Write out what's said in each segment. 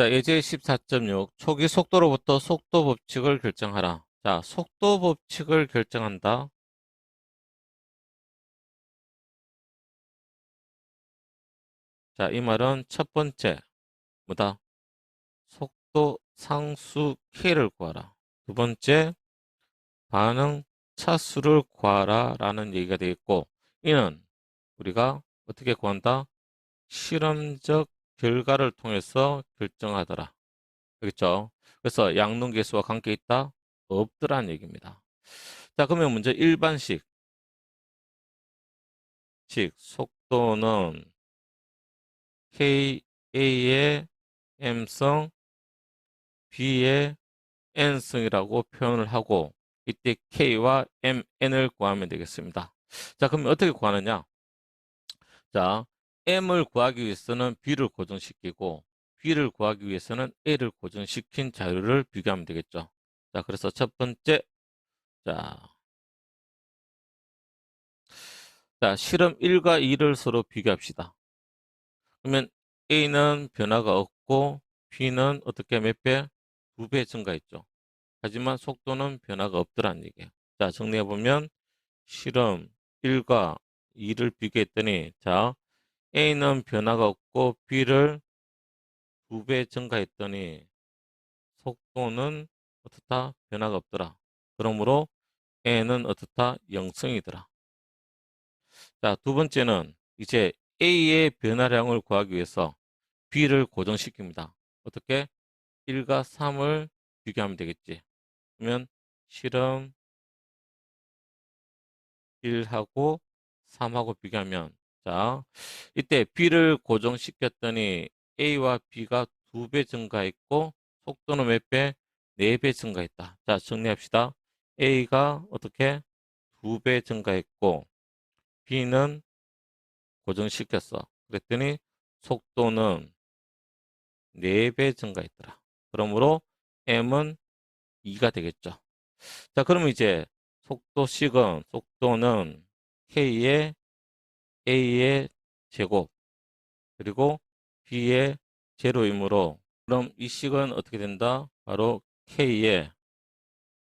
자, 예제 14.6 초기 속도로부터 속도 법칙을 결정하라. 자, 속도 법칙을 결정한다. 자, 이 말은 첫 번째 뭐다? 속도 상수 K를 구하라. 두 번째 반응 차수를 구하라 라는 얘기가 되겠고, 이는 우리가 어떻게 구한다? 실험적 결과를 통해서 결정하더라. 그렇죠? 그래서 양능계수와 관계 있다? 없더라는 얘기입니다. 자, 그러면 먼저 일반식 속도는 KA의 M성, B의 N성이라고 표현을 하고, 이때 K와 MN을 구하면 되겠습니다. 자, 그럼 어떻게 구하느냐? 자, M을 구하기 위해서는 B를 고정시키고, B를 구하기 위해서는 A를 고정시킨 자료를 비교하면 되겠죠. 자, 그래서 첫 번째, 자, 실험 1과 2를 서로 비교합시다. 그러면 A는 변화가 없고 B는 어떻게 몇 배? 2배 증가했죠. 하지만 속도는 변화가 없더라는 얘기예요. 자, 정리해보면 실험 1과 2를 비교했더니 자, A는 변화가 없고 B를 2배 증가했더니 속도는 어떻다? 변화가 없더라. 그러므로 N은 어떻다? 영성이더라. 자, 두 번째는 이제 A의 변화량을 구하기 위해서 B를 고정시킵니다. 어떻게? 1과 3을 비교하면 되겠지. 그러면 실험 1하고 3하고 비교하면 자, 이때 B를 고정시켰더니 A와 B가 2배 증가했고 속도는 몇 배? 4배 증가했다. 자, 정리합시다. A가 어떻게? 2배 증가했고 B는 고정시켰어. 그랬더니 속도는 4배 증가했더라. 그러므로 M은 2가 되겠죠. 자, 그러면 이제 속도는 K의 A의 제곱 그리고 B의 제로이므로 그럼 이 식은 어떻게 된다? 바로 K의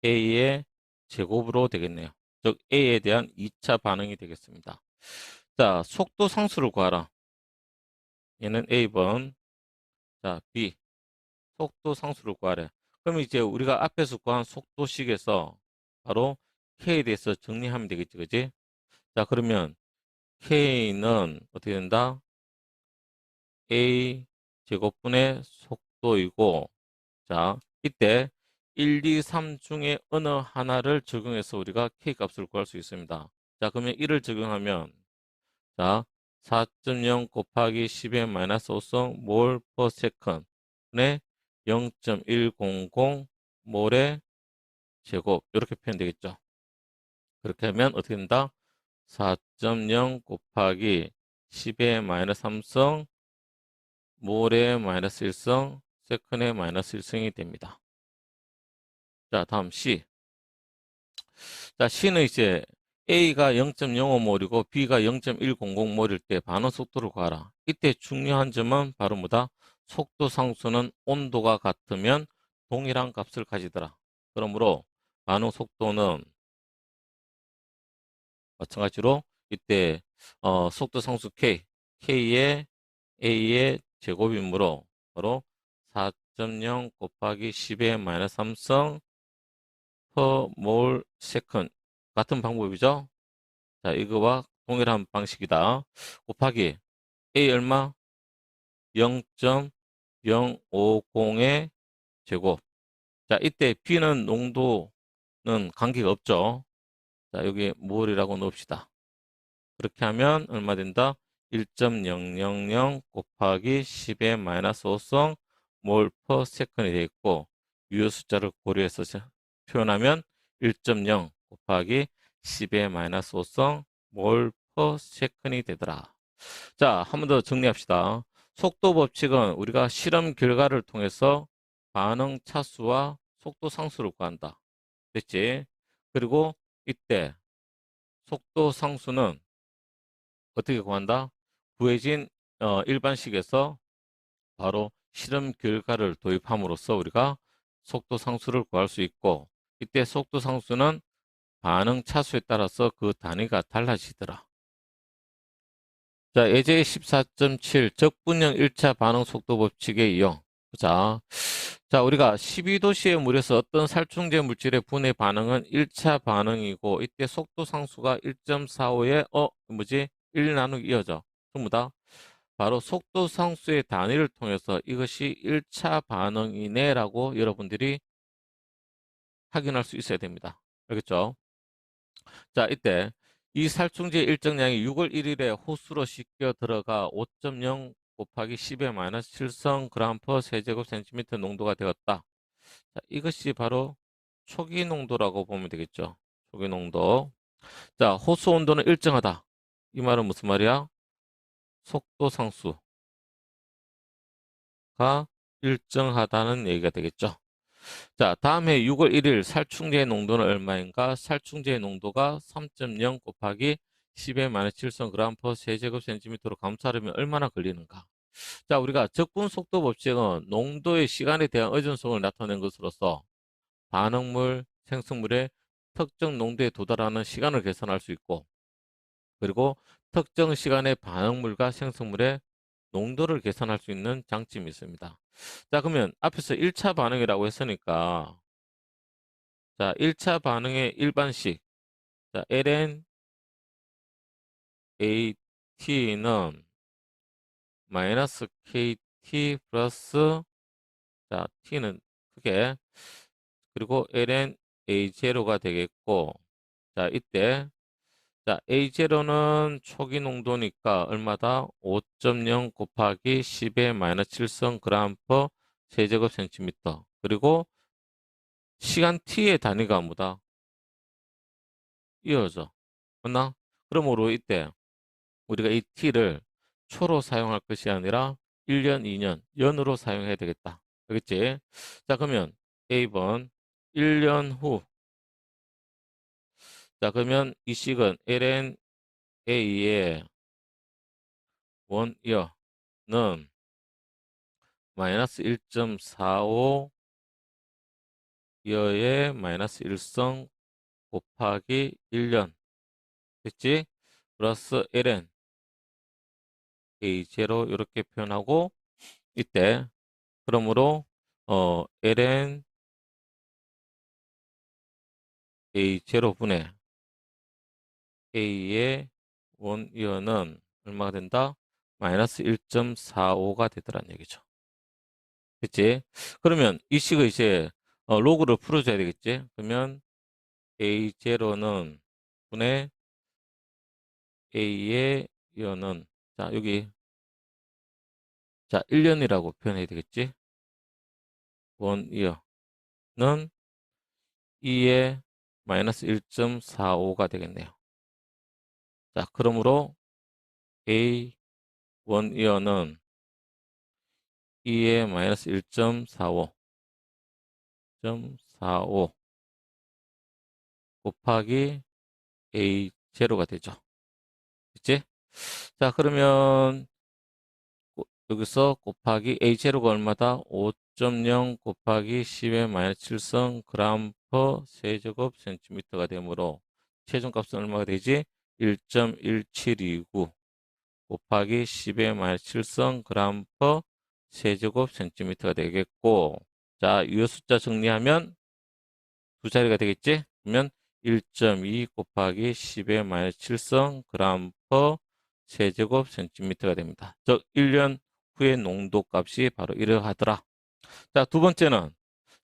A의 제곱으로 되겠네요. 즉 A에 대한 2차 반응이 되겠습니다. 자, 속도 상수를 구하라. 얘는 A번. 자, B 속도 상수를 구하래. 그럼 이제 우리가 앞에서 구한 속도식에서 바로 K에 대해서 정리하면 되겠지, 그지? 자, 그러면 K는 어떻게 된다? A 제곱분의 속도이고, 자, 이때 1, 2, 3 중에 어느 하나를 적용해서 우리가 K 값을 구할 수 있습니다. 자, 그러면 1을 적용하면, 자, 4.0 곱하기 10의 마이너스 5성 몰 퍼 세컨의 0.100 몰의 제곱 이렇게 표현되겠죠. 그렇게 하면 어떻게 된다? 4.0 곱하기 10의 마이너스 3성 몰의 마이너스 1성 세컨의 마이너스 1성이 됩니다. 자, 다음 C. 자, C는 이제 A가 0.05몰이고 B가 0.100몰일 때 반응 속도를 구하라. 이때 중요한 점은 바로 뭐다? 속도 상수는 온도가 같으면 동일한 값을 가지더라. 그러므로 반응 속도는 마찬가지로 이때 속도 상수 K의 A의 제곱이므로 바로 4.0 곱하기 10의 마이너스 3성 per 몰 세컨 같은 방법이죠. 자, 이거와 동일한 방식이다. 곱하기 A 얼마? 0.050의 제곱. 자, 이때 B는 농도는 관계가 없죠. 자, 여기 몰이라고 넣읍시다. 그렇게 하면 얼마 된다? 1.000 곱하기 10의 마이너스 5성 몰 퍼 세컨이 되겠고 유효 숫자를 고려해서 표현하면 1.0 곱하기 10의 마이너스 5성 몰 퍼 세컨이 되더라. 자, 한 번 더 정리합시다. 속도 법칙은 우리가 실험 결과를 통해서 반응 차수와 속도 상수를 구한다. 됐지? 그리고 이때 속도 상수는 어떻게 구한다? 구해진 일반식에서 바로 실험 결과를 도입함으로써 우리가 속도 상수를 구할 수 있고, 이때 속도 상수는 반응 차수에 따라서 그 단위가 달라지더라. 자, 예제 14.7 적분형 1차 반응 속도 법칙에 이용. 자, 우리가 12도씨의 물에서 어떤 살충제 물질의 분해 반응은 1차 반응이고, 이때 속도 상수가 1.45에 1 나누기 이어져. 전부 다 바로 속도 상수의 단위를 통해서 이것이 1차 반응이네 라고 여러분들이 확인할 수 있어야 됩니다. 알겠죠? 자, 이때 이 살충제 일정량이 6월 1일에 호수로 씻겨 들어가 5.0 곱하기 10의 마이너스 7성 그램 퍼 세제곱 센티미터 농도가 되었다. 자, 이것이 바로 초기 농도라고 보면 되겠죠. 초기 농도. 자, 호수 온도는 일정하다. 이 말은 무슨 말이야? 속도 상수가 일정하다는 얘기가 되겠죠. 자, 다음에 6월 1일 살충제의 농도는 얼마인가? 살충제의 농도가 3.0 곱하기 10의 마이너스 7성 그램 퍼 세제곱 센티미터로 감소하려면 얼마나 걸리는가? 자, 우리가 적분 속도 법칙은 농도의 시간에 대한 의존성을 나타낸 것으로서 반응물, 생성물의 특정 농도에 도달하는 시간을 계산할 수 있고, 그리고 특정 시간의 반응물과 생성물의 농도를 계산할 수 있는 장점이 있습니다. 자, 그러면 앞에서 1차 반응이라고 했으니까, 자, 1차 반응의 일반식. 자, ln AT는 마이너스 KT 플러스, 자, T는 크게, 그리고 ln A0가 되겠고, 자, 이때, 자, A0는 초기 농도니까 얼마다? 5.0 곱하기 10의 마이너스 7성 그램 퍼 세제곱 센티미터. 그리고 시간 t의 단위가 뭐다? 이어져. 맞나? 그러므로 이때 우리가 이 t를 초로 사용할 것이 아니라 1년, 2년, 연으로 사용해야 되겠다. 알겠지? 자, 그러면 A번 1년 후. 자, 그러면 이 식은 ln A의 원이어는 마이너스 1.45 이어의 마이너스 1성 곱하기 1년. 됐지? 플러스 ln A0 이렇게 표현하고, 이때 그러므로 ln A0분의 A의 원이어는 얼마가 된다? 마이너스 1.45가 되더란 얘기죠. 그치? 그러면 이 식을 이제 로그를 풀어줘야 되겠지? 그러면 A0는 분의 A의 이어는, 자, 여기, 자, 1년이라고 표현해야 되겠지? 원이어는 2의 마이너스 1.45가 되겠네요. 자, 그러므로 A 원이어는 2의 마이너스 1.45 곱하기 A0가 되죠. 그치? 자, 그러면 여기서 곱하기 A0가 얼마다? 5.0 곱하기 10의 마이너스 7성 그램 퍼 세제곱 센티미터가 되므로 최종값은 얼마가 되지? 1.1729 곱하기 10의 마이너스 7성 그램 퍼 세제곱 센티미터가 되겠고, 자, 이 숫자 정리하면 두 자리가 되겠지? 그러면 1.2 곱하기 10의 마이너스 7성 그램 퍼 세제곱 센티미터가 됩니다. 즉 1년 후의 농도 값이 바로 이러하더라. 자, 두 번째는,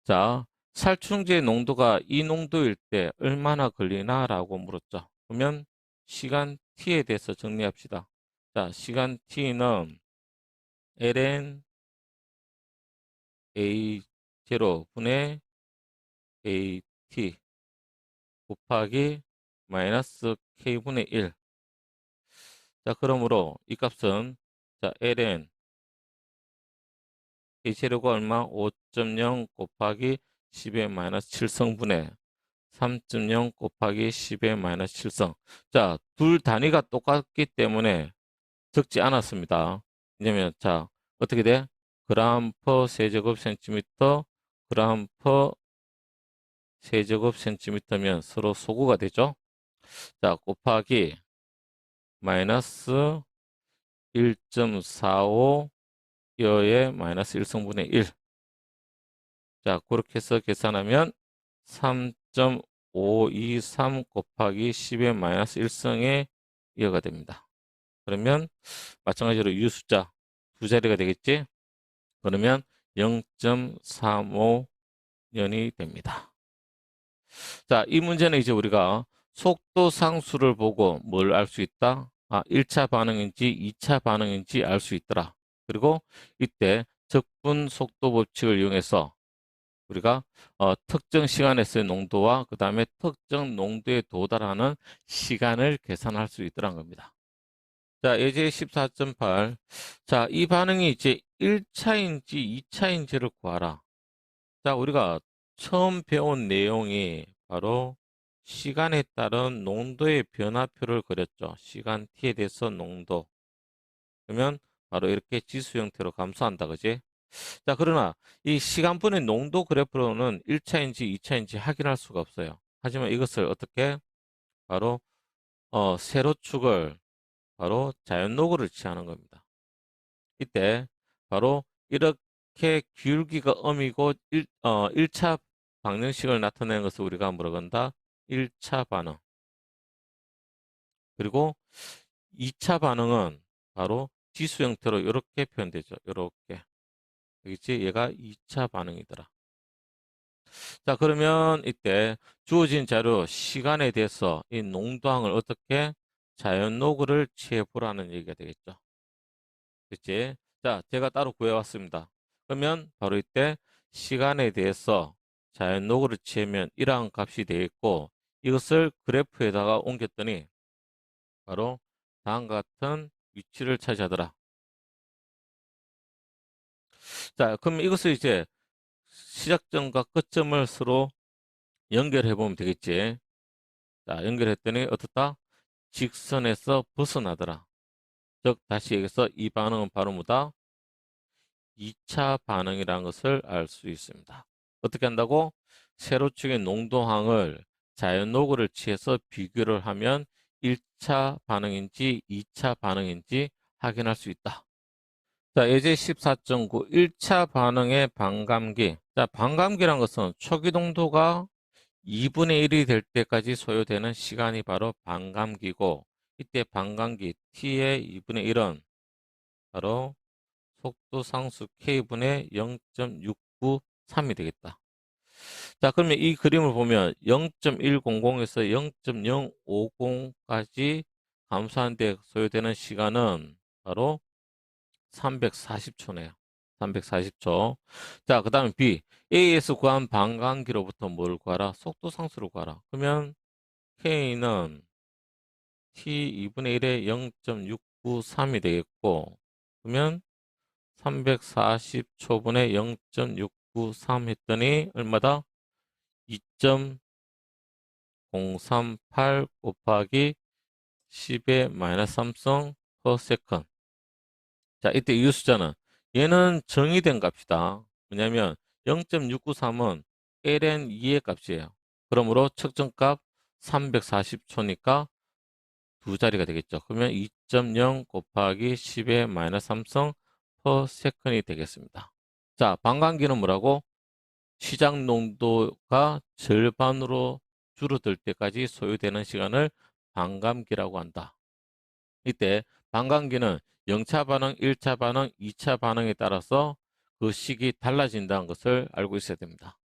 자, 살충제의 농도가 이 농도일 때 얼마나 걸리나 라고 물었죠. 그러면 시간 t에 대해서 정리합시다. 자, 시간 t는 ln A0분의 AT 곱하기 마이너스 K분의 1. 자, 그러므로 이 값은, 자, ln A0가 얼마? 5.0 곱하기 10의 마이너스 7성분의 3.0 곱하기 10의 마이너스 7성. 자, 둘 단위가 똑같기 때문에 적지 않았습니다. 왜냐면, 자, 어떻게 돼? 그램 퍼 세제곱 센티미터, 그램 퍼 세제곱 센티미터면 서로 소구가 되죠. 자, 곱하기 마이너스 1.45 여의 마이너스 1승분의 1. 자, 그렇게 해서 계산하면 3.523 곱하기 10의 마이너스 1승의 2가 됩니다. 그러면 마찬가지로 유 숫자 두 자리가 되겠지? 그러면 0.35년이 됩니다. 자, 이 문제는 이제 우리가 속도 상수를 보고 뭘 알 수 있다? 1차 반응인지 2차 반응인지 알 수 있더라. 그리고 이때 적분 속도 법칙을 이용해서 우리가 특정 시간에서의 농도와 그 다음에 특정 농도에 도달하는 시간을 계산할 수 있더란 겁니다. 자, 예제 14.8. 자, 이 반응이 이제 1차인지 2차인지를 구하라. 자, 우리가 처음 배운 내용이 바로 시간에 따른 농도의 변화표를 그렸죠. 시간 t에 대해서 농도. 그러면 바로 이렇게 지수 형태로 감소한다. 그지? 자, 그러나 이 시간분의 농도 그래프로는 1차인지 2차인지 확인할 수가 없어요. 하지만 이것을 어떻게? 바로 세로축을 바로 자연노고를 취하는 겁니다. 이때 바로 이렇게 기울기가 음이고 1차 방정식을 나타내는 것을 우리가 뭐라고 한다? 1차 반응. 그리고 2차 반응은 바로 지수 형태로 이렇게 표현되죠. 이렇게. 여기지? 얘가 2차 반응이더라. 자, 그러면 이때 주어진 자료 시간에 대해서 이 농도항을 어떻게 자연노구를 취해보라는 얘기가 되겠죠. 그치? 자, 제가 따로 구해왔습니다. 그러면 바로 이때 시간에 대해서 자연노구를 취하면 이러한 값이 되겠고 이것을 그래프에다가 옮겼더니 바로 다음과 같은 위치를 차지하더라. 자, 그럼 이것을 이제 시작점과 끝점을 서로 연결해 보면 되겠지. 자, 연결했더니 어떻다? 직선에서 벗어나더라. 즉, 다시 여기서 이 반응은 바로 뭐다? 2차 반응이라는 것을 알 수 있습니다. 어떻게 한다고? 세로축의 농도항을 자연노구를 취해서 비교를 하면 1차 반응인지 2차 반응인지 확인할 수 있다. 자, 예제 14.9 1차 반응의 반감기. 자, 반감기란 것은 초기 농도가 2분의 1이 될 때까지 소요되는 시간이 바로 반감기고 이때 반감기 t의 2분의 1은 바로 속도 상수 k분의 0.693이 되겠다. 자, 그러면 이 그림을 보면 0.100에서 0.050까지 감소하는 데 소요되는 시간은 바로 340초네요. 340초. 자, 그 다음에 B. A에서 구한 반감기로부터 뭘 구하라? 속도 상수를 구하라. 그러면 K는 T 2분의 1에 0.693이 되겠고, 그러면 340초분의 0.693 했더니 얼마다? 2.038 곱하기 10의 마이너스 3성 per second. 자, 이때 이 숫자는 얘는 정의된 값이다. 왜냐하면 0.693은 ln 2의 값이에요. 그러므로 측정값 340초니까 두 자리가 되겠죠. 그러면 2.0 곱하기 10의 마이너스 3성 per second이 되겠습니다. 자, 반감기는 뭐라고? 시작 농도가 절반으로 줄어들 때까지 소요되는 시간을 반감기라고 한다. 이때 반감기는 0차 반응, 1차 반응, 2차 반응에 따라서 그 식이 달라진다는 것을 알고 있어야 됩니다.